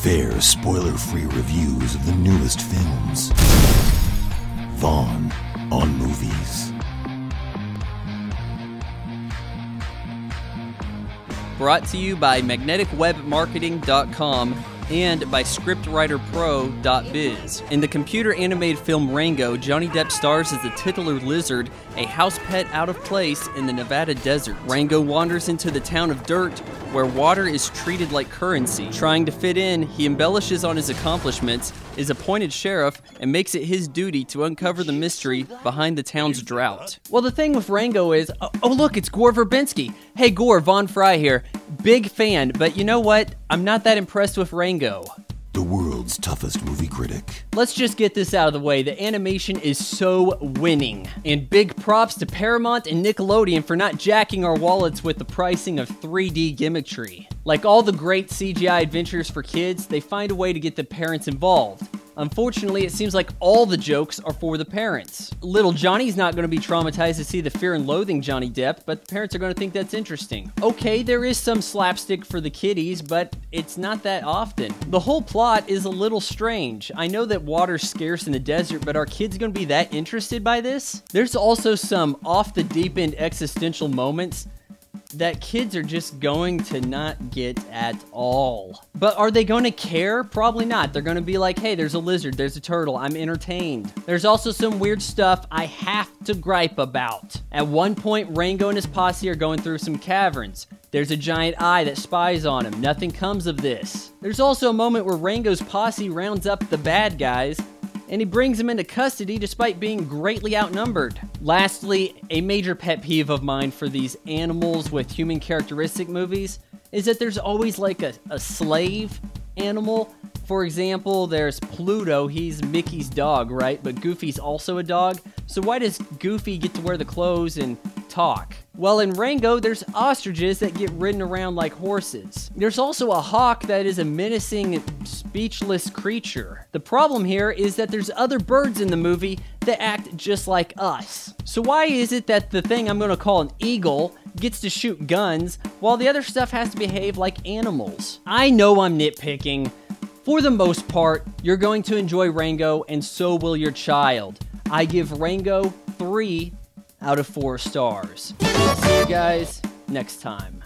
Fair, spoiler-free reviews of the newest films. Vaughn on Movies. Brought to you by magneticwebmarketing.com and by scriptwriterpro.biz. In the computer animated film Rango, Johnny Depp stars as the titular lizard, a house pet out of place in the Nevada desert. Rango wanders into the town of Dirt, where water is treated like currency. Trying to fit in, he embellishes on his accomplishments, is appointed sheriff, and makes it his duty to uncover the mystery behind the town's drought. Well, the thing with Rango is, oh look, it's Gore Verbinski. Hey Gore, Vaughn Fry here. Big fan, but you know what? I'm not that impressed with Rango. The world's toughest movie critic. Let's just get this out of the way. The animation is so winning. And big props to Paramount and Nickelodeon for not jacking our wallets with the pricing of 3D gimmickry. Like all the great CGI adventures for kids, they find a way to get the parents involved. Unfortunately, it seems like all the jokes are for the parents. Little Johnny's not going to be traumatized to see the Fear and Loathing Johnny Depp, but the parents are going to think that's interesting. Okay, there is some slapstick for the kiddies, but it's not that often. The whole plot is a little strange. I know that water's scarce in the desert, but are kids going to be that interested by this? There's also some off-the-deep-end existential moments that kids are just going to not get at all. But are they going to care? Probably not. They're going to be like, hey, there's a lizard, there's a turtle, I'm entertained. There's also some weird stuff I have to gripe about. At one point, Rango and his posse are going through some caverns. There's a giant eye that spies on him. Nothing comes of this. There's also a moment where Rango's posse rounds up the bad guys, and he brings them into custody despite being greatly outnumbered. Lastly, a major pet peeve of mine for these animals with human characteristic movies is that there's always like a slave animal. For example, there's Pluto, he's Mickey's dog, right? But Goofy's also a dog. So why does Goofy get to wear the clothes and talk? Well, in Rango, there's ostriches that get ridden around like horses. There's also a hawk that is a menacing, speechless creature. The problem here is that there's other birds in the movie that act just like us. So why is it that the thing I'm gonna call an eagle gets to shoot guns while the other stuff has to behave like animals? I know I'm nitpicking. For the most part, you're going to enjoy Rango, and so will your child. I give Rango 3 out of 4 stars. See you guys next time.